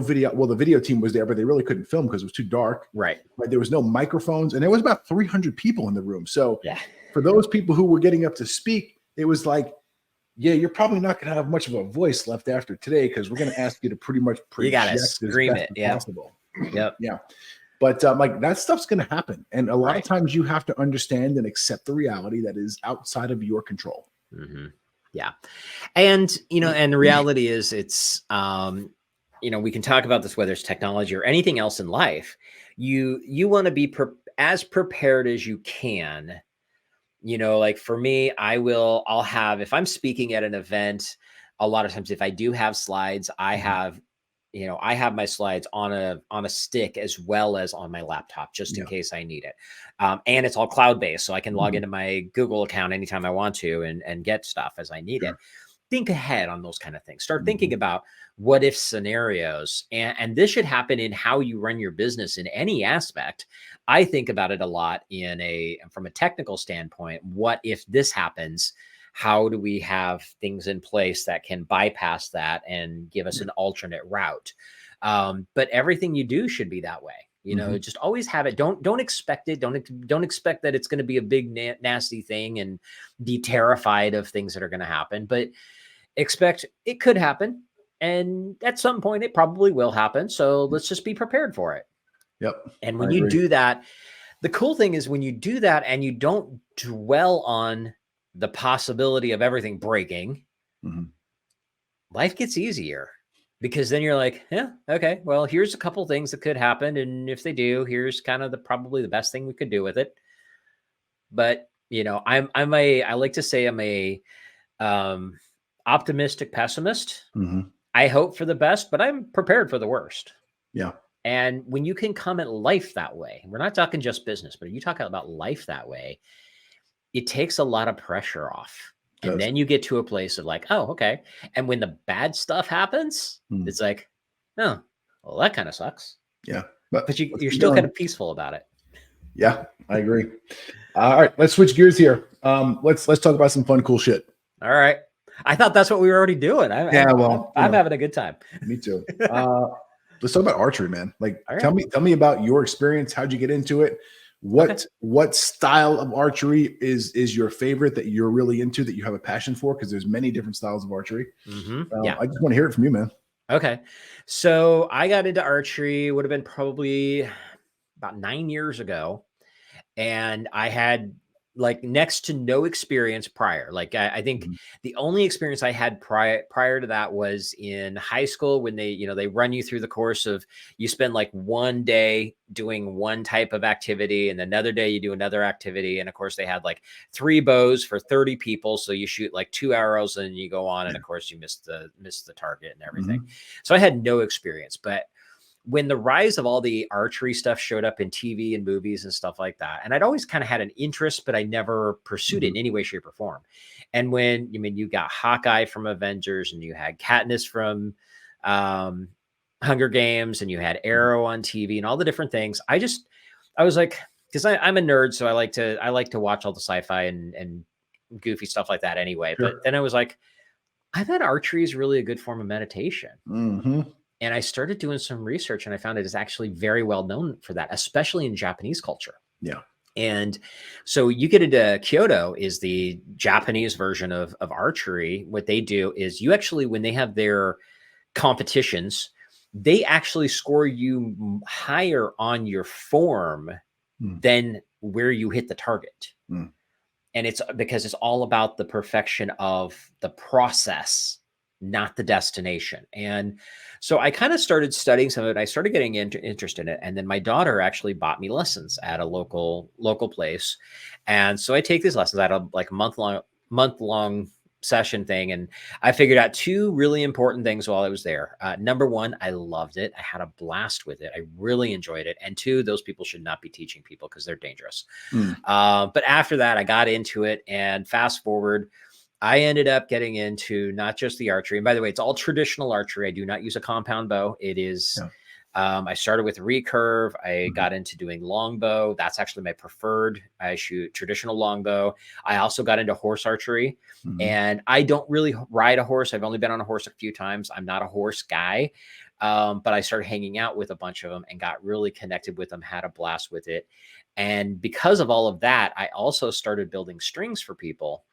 video. Well, the video team was there, but they really couldn't film because it was too dark. Right. Right? There was no microphones, and there was about 300 people in the room. So Yeah. for those people who were getting up to speak, it was like, yeah, you're probably not going to have much of a voice left after today because we're going to ask you to pretty much You got to project as scream best it. as Yep. possible. Yep. Yeah. But like that stuff's going to happen. And a lot of Right. times you have to understand and accept the reality that is outside of your control. Mhm. Yeah. And, and the reality is we can talk about this, whether it's technology or anything else in life. You want to be as prepared as you can. Like for me, I'll have, if I'm speaking at an event, a lot of times, if I do have slides, I Mhm. have I have my slides on a stick as well as on my laptop, just in case I need it. And it's all cloud-based, so I can log into my Google account anytime I want to and get stuff as I need it. Think ahead on those kind of things. Start thinking about what if scenarios. And this should happen in how you run your business in any aspect. I think about it a lot from a technical standpoint. What if this happens? How do we have things in place that can bypass that and give us an alternate route? But everything you do should be that way. Just always have it. Don't expect it. Don't expect that it's going to be a big, nasty thing and be terrified of things that are going to happen, but expect it could happen. And at some point it probably will happen. So let's just be prepared for it. Yep. And when you do that, the cool thing is when you do that and you don't dwell on the possibility of everything breaking, life gets easier, because then you're like, yeah, okay, well, here's a couple things that could happen. And if they do, here's kind of probably the best thing we could do with it. But, I like to say I'm a optimistic pessimist. I hope for the best, but I'm prepared for the worst. Yeah. And when you can come at life that way, we're not talking just business, but you talk about life that way, it takes a lot of pressure off. And then you get to a place of like, oh, okay. And when the bad stuff happens, it's like, oh, well, that kind of sucks. Yeah. But you're still kind of peaceful about it. Yeah, I agree. All right, let's switch gears here. Let's talk about some fun, cool shit. All right. I thought that's what we were already doing. I'm having a good time. Me too. Let's talk about archery, man. Like, tell me about your experience. How'd you get into it? What style of archery is your favorite that you're really into, that you have a passion for? Because there's many different styles of archery. I just want to hear it from you, man. Okay. So I got into archery, would have been probably about 9 years ago. And I had like next to no experience prior. Like I think the only experience I had prior to that was in high school, when they run you through the course of, you spend like one day doing one type of activity and another day you do another activity. And of course they had like 3 bows for 30 people. So you shoot like 2 arrows and you go on. And of course you miss the target and everything. So I had no experience, but when the rise of all the archery stuff showed up in TV and movies and stuff like that, and I'd always kind of had an interest, but I never pursued it in any way, shape, or form. And when you got Hawkeye from Avengers, and you had Katniss from Hunger Games, and you had Arrow on TV, and all the different things, I was like, because I'm a nerd, so I like to watch all the sci-fi and goofy stuff like that anyway. But then I was like, I bet archery is really a good form of meditation. And I started doing some research, and I found it is actually very well known for that, especially in Japanese culture. Yeah. And so you get into Kyoto, is the Japanese version of archery. What they do is, you actually, when they have their competitions, they actually score you higher on your form than where you hit the target. And it's because it's all about the perfection of the process, not the destination. And so I kind of started studying some of it. I started getting interested in it. And then my daughter actually bought me lessons at a local place. And so I take these lessons at a like month long session thing. And I figured out 2 really important things while I was there. Number 1, I loved it. I had a blast with it. I really enjoyed it. And 2, those people should not be teaching people because they're dangerous. But after that, I got into it, and fast forward, I ended up getting into not just the archery. And by the way, it's all traditional archery. I do not use a compound bow. It is, I started with recurve. I got into doing longbow. That's actually my preferred. I shoot traditional longbow. I also got into horse archery, and I don't really ride a horse. I've only been on a horse a few times. I'm not a horse guy. But I started hanging out with a bunch of them and got really connected with them, had a blast with it. And because of all of that, I also started building strings for people.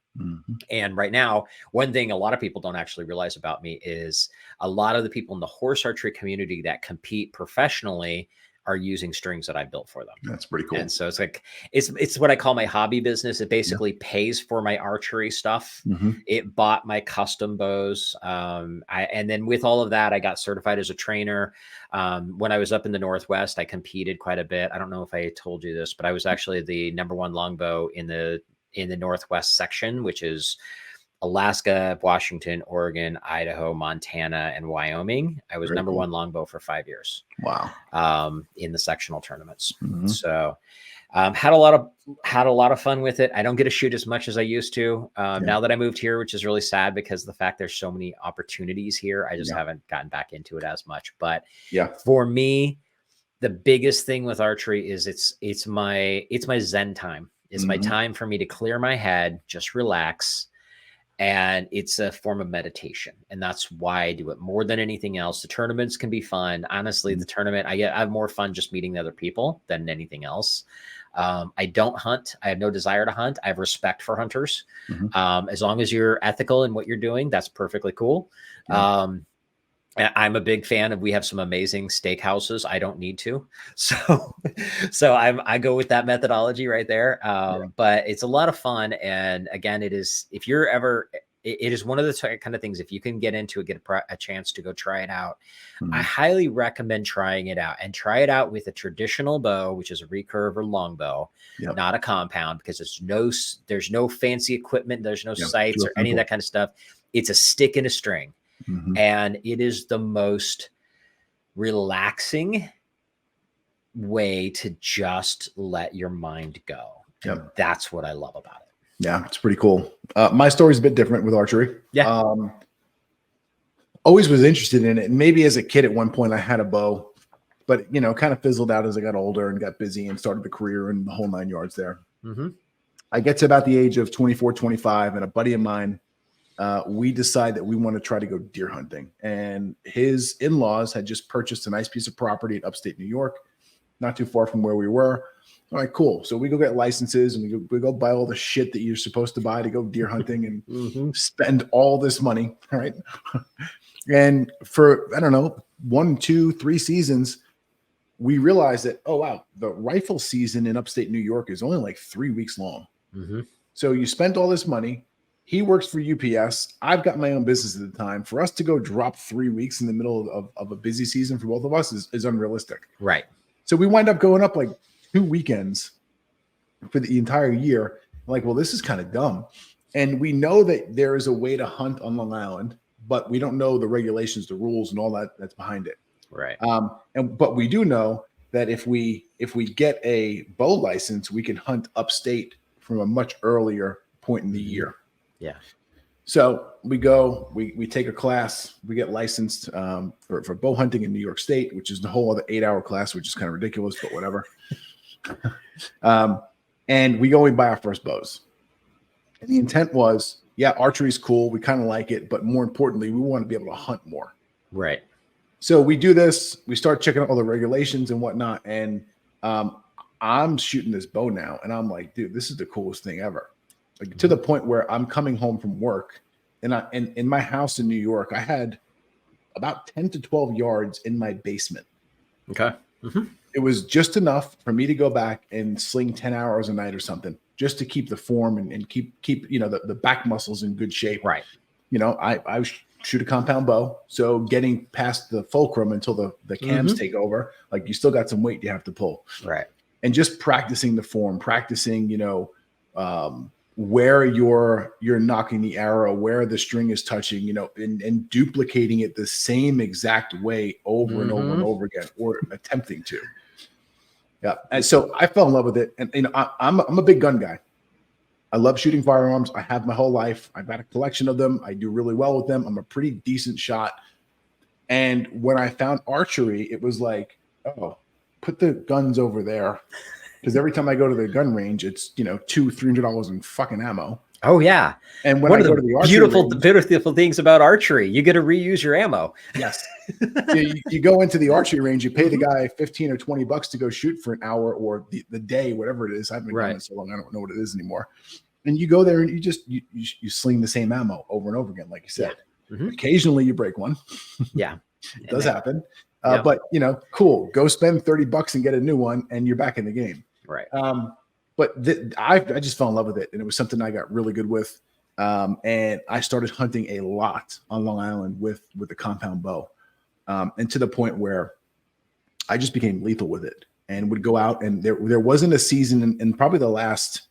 And right now, one thing a lot of people don't actually realize about me is a lot of the people in the horse archery community that compete professionally are using strings that I built for them. That's pretty cool. And so it's like, it's what I call my hobby business. It basically pays for my archery stuff. It bought my custom bows. And then with all of that, I got certified as a trainer. When I was up in the Northwest, I competed quite a bit. I don't know if I told you this, but I was actually the #1 longbow in the Northwest section, which is Alaska, Washington, Oregon, Idaho, Montana, and Wyoming. I was Very number cool. one longbow for 5 years. Wow. In the sectional tournaments. Mhm. So had a lot of fun with it. I don't get to shoot as much as I used to now that I moved here, which is really sad because of the fact there's so many opportunities here. I just haven't gotten back into it as much. But for me, the biggest thing with archery is it's my Zen time. It's my time for me to clear my head, just relax. And it's a form of meditation. And that's why I do it more than anything else. The tournaments can be fun. Honestly, the tournament, I have more fun just meeting the other people than anything else. I don't hunt. I have no desire to hunt. I have respect for hunters. As long as you're ethical in what you're doing, that's perfectly cool. I'm a big fan of, we have some amazing steakhouses. I don't need to. So I go with that methodology right there. But it's a lot of fun. And again, it is one of the kind of things, if you can get into it, get a chance to go try it out. I highly recommend trying it out, and try it out with a traditional bow, which is a recurve or longbow, not a compound, because there's no fancy equipment. There's no sights or any of that kind of stuff. It's a stick and a string. And it is the most relaxing way to just let your mind go. And that's what I love about it. Yeah, it's pretty cool. My story's a bit different with archery. Always was interested in it. And maybe as a kid at one point I had a bow, but kind of fizzled out as I got older and got busy and started the career and the whole 9 yards there. I get to about the age of 24, 25, and a buddy of mine, we decide that we want to try to go deer hunting. And his in-laws had just purchased a nice piece of property in upstate New York, not too far from where we were. All right, cool. So we go get licenses and we go buy all the shit that you're supposed to buy to go deer hunting and spend all this money. All right. And for, I don't know, 1, 2, 3 seasons, we realized that, oh, wow, the rifle season in upstate New York is only like 3 weeks long. So you spent all this money. He works for UPS. I've got my own business at the time. For us to go drop 3 weeks in the middle of a busy season for both of us is unrealistic. Right. So we wind up going up like 2 weekends for the entire year. Like, well, this is kind of dumb. And we know that there is a way to hunt on Long Island, but we don't know the regulations, the rules, and all that's behind it. Right. But we do know that if we get a bow license, we can hunt upstate from a much earlier point in the year. Yeah. So we go, we take a class, we get licensed for bow hunting in New York State, which is the whole other 8-hour class, which is kind of ridiculous, but whatever. And we go and buy our first bows. And the intent was, archery is cool. We kind of like it, but more importantly, we want to be able to hunt more. Right. So we do this. We start checking out all the regulations and whatnot. And I'm shooting this bow now, and I'm like, dude, this is the coolest thing ever. Like, to the point where I'm coming home from work, and in my house in New York, I had about 10 to 12 yards in my basement. Okay. It was just enough for me to go back and sling 10 hours a night or something, just to keep the form and keep the back muscles in good shape. Right. I shoot a compound bow, so getting past the fulcrum until the cams take over, like, you still got some weight you have to pull. Right. And just practicing the form, practicing, where you're knocking the arrow, where the string is touching, and duplicating it the same exact way over and over and over again, or attempting to. Yeah. And so I fell in love with it. And I'm a big gun guy. I love shooting firearms. I have my whole life. I've got a collection of them. I do really well with them. I'm a pretty decent shot. And when I found archery, it was like, oh, put the guns over there. Because every time I go to the gun range, it's $200-$300 in fucking ammo. Oh yeah. And when I go to the archery beautiful things about archery, you get to reuse your ammo. Yes. you go into the archery range, you pay the guy $15 or $20 to go shoot for an hour or the day, whatever it is. I haven't been doing it so long, I don't know what it is anymore. And you go there and you sling the same ammo over and over again, like you said. Occasionally you break one. Yeah. It does happen. But cool. Go spend $30 and get a new one, and you're back in the game. Right. But I just fell in love with it, and it was something I got really good with. And I started hunting a lot on Long Island with the compound bow, and to the point where I just became lethal with it, and would go out. And there wasn't a season in probably the last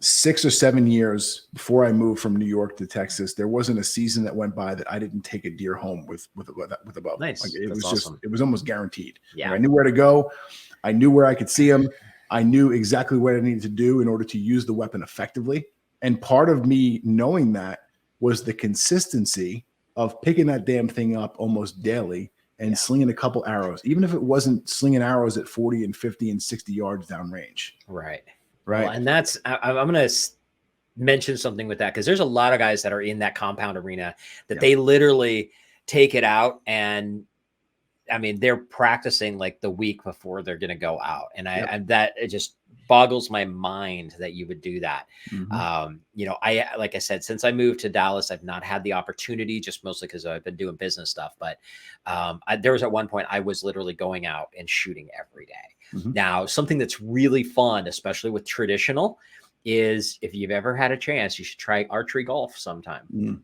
6 or 7 years before I moved from New York to Texas, there wasn't a season that went by that I didn't take a deer home with a bow. Nice. Like it That's was awesome. it was almost guaranteed. Yeah. Like I knew where to go. I knew where I could see him. I knew exactly what I needed to do in order to use the weapon effectively. And part of me knowing that was the consistency of picking that damn thing up almost daily and slinging a couple arrows, even if it wasn't slinging arrows at 40 and 50 and 60 yards downrange. Right. Right. Well, and that's, I'm going to mention something with that, because there's a lot of guys that are in that compound arena that they literally take it out, and I mean, they're practicing like the week before they're going to go out. And and that it just boggles my mind that you would do that. You know, like I said, since I moved to Dallas, I've not had the opportunity, just mostly because I've been doing business stuff. But there was at one point I was literally going out and shooting every day. Now, something that's really fun, especially with traditional, is if you've ever had a chance, you should try archery golf sometime.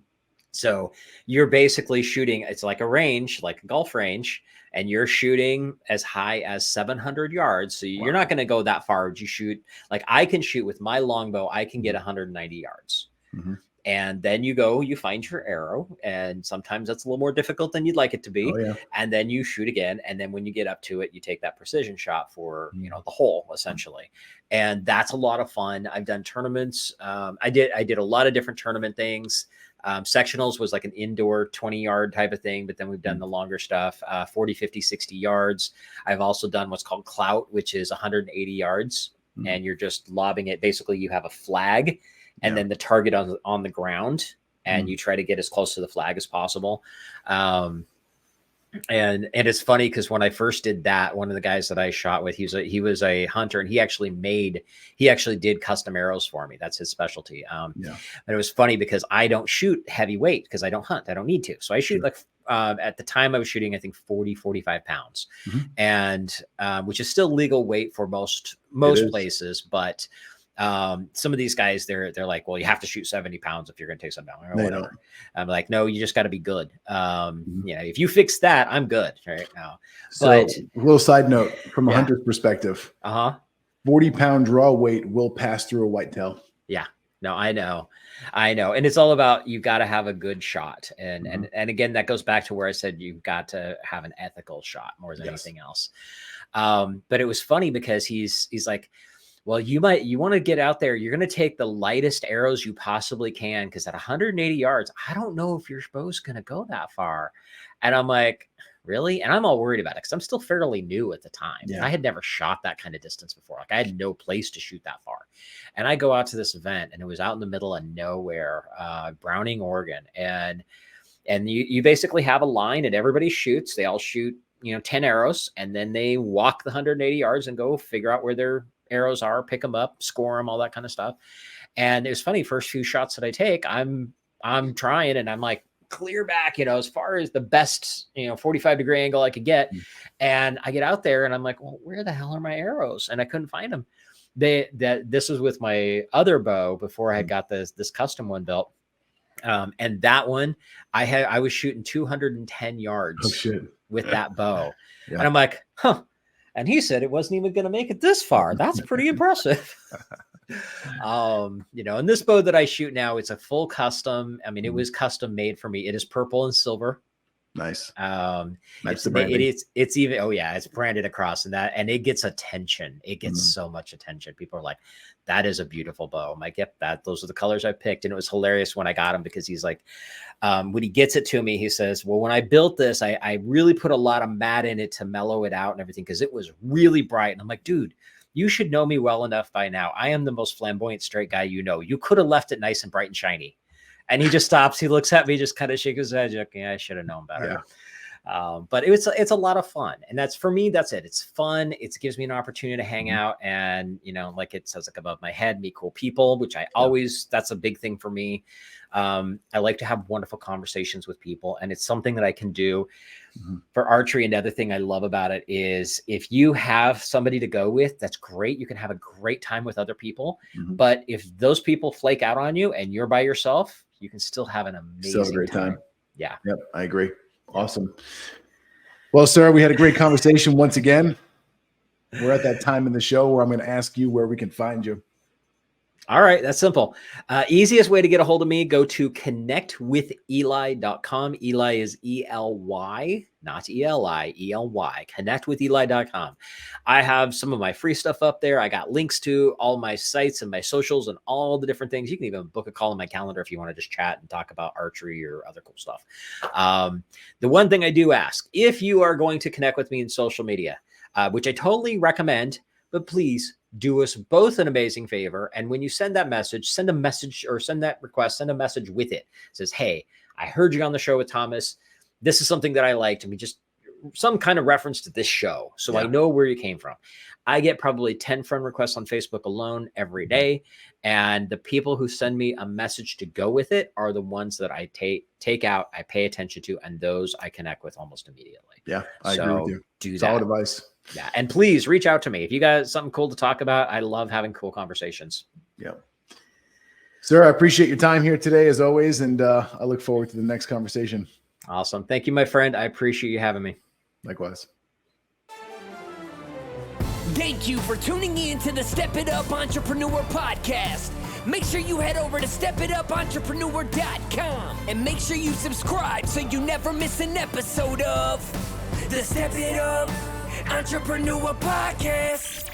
So you're basically shooting, it's like a range, like a golf range, and you're shooting as high as 700 yards. So you're not going to go that far. You shoot, like I can shoot with my longbow, I can get 190 yards. And then you find your arrow, and sometimes that's a little more difficult than you'd like it to be. And then you shoot again. And then when you get up to it, you take that precision shot for, you know, the hole essentially. And that's a lot of fun. I've done tournaments. I did a lot of different tournament things. Sectionals was like an indoor 20-yard type of thing, but then we've done the longer stuff, 40, 50, 60 yards. I've also done what's called clout, which is 180 yards. And you're just lobbing it. Basically, you have a flag and then the target on the ground, and you try to get as close to the flag as possible. And it's funny because when I first did that, one of the guys that I shot with, he was a hunter, and he actually did custom arrows for me. That's his specialty. And it was funny because I don't shoot heavyweight because I don't hunt. I don't need to. So I shoot like, at the time I was shooting, I think 40, 45 pounds, and which is still legal weight for most places. But some of these guys, they're like, well, you have to shoot 70 pounds if you're going to take some down or whatever. I'm like, no, you just got to be good. You know, if you fix that, I'm good right now. So, a little side note from a hunter's perspective, 40-pound draw weight will pass through a whitetail. Yeah, no, I know. And it's all about, you got to have a good shot. And again, that goes back to where I said, you've got to have an ethical shot more than anything else. But it was funny because he's like, well, you want to get out there. You're going to take the lightest arrows you possibly can, because at 180 yards, I don't know if your bow's going to go that far. And I'm like, really? And I'm all worried about it because I'm still fairly new at the time. I had never shot that kind of distance before. Like I had no place to shoot that far. And I go out to this event, and it was out in the middle of nowhere, Browning, Oregon. And you basically have a line, and everybody shoots. They all shoot, 10 arrows, and then they walk the 180 yards and go figure out where their arrows are, pick them up, score them, all that kind of stuff. And it was funny, first few shots that I take, I'm trying, and I'm like, clear back, as far as the best, 45-degree angle I could get. And I get out there, and I'm like, well, where the hell are my arrows? And I couldn't find them. This was with my other bow before I had got this custom one built. And that one, I was shooting 210 yards with that bow. And I'm like, huh. And he said it wasn't even going to make it this far. That's pretty impressive. And this bow that I shoot now, it's a full custom. I mean, it was custom made for me. It is purple and silver. Nice. It's even, it's branded across, and it gets attention. It gets so much attention. People are like, that is a beautiful bow. I'm like, yep, those are the colors I picked. And it was hilarious when I got him, because he's like, when he gets it to me, he says, well, when I built this, I really put a lot of matte in it to mellow it out and everything, because it was really bright. And I'm like, dude, you should know me well enough by now. I am the most flamboyant straight guy you could have left it nice and bright and shiny. And he just stops. He looks at me, just kind of shakes his head. Like, yeah, I should have known better. But it's a lot of fun. And that's, for me, that's it. It's fun. It gives me an opportunity to hang out, and, like it says, like, above my head, meet cool people, which I always, that's a big thing for me. I like to have wonderful conversations with people, and it's something that I can do for archery. Another thing I love about it is, if you have somebody to go with, that's great. You can have a great time with other people. But if those people flake out on you and you're by yourself, you can still have an amazing time. Yeah. Yep. I agree. Awesome. Well, sir, we had a great conversation once again. We're at that time in the show where I'm going to ask you where we can find you. All right, that's simple. Easiest way to get a hold of me, go to connectwithely.com. Ely is E-L-Y, not E-L-I, E-L-Y, connectwithely.com. I have some of my free stuff up there. I got links to all my sites and my socials and all the different things. You can even book a call on my calendar if you want to just chat and talk about archery or other cool stuff. The one thing I do ask, if you are going to connect with me in social media, which I totally recommend, but please do us both an amazing favor. And when you send that message, send a message or send that request, send a message with it. It says, hey, I heard you on the show with Thomas. This is something that I liked. I mean, just some kind of reference to this show. So I know where you came from. I get probably 10 friend requests on Facebook alone every day. And the people who send me a message to go with it are the ones that I take out, I pay attention to, and those I connect with almost immediately. Yeah, I agree with you. Do Solid that. advice. Yeah. And please reach out to me. If you got something cool to talk about, I love having cool conversations. Yeah. Sir, I appreciate your time here today as always. And I look forward to the next conversation. Awesome. Thank you, my friend. I appreciate you having me. Likewise. Thank you for tuning in to the Step It Up Entrepreneur Podcast. Make sure you head over to stepitupentrepreneur.com and make sure you subscribe so you never miss an episode of the Step It Up Entrepreneur Podcast.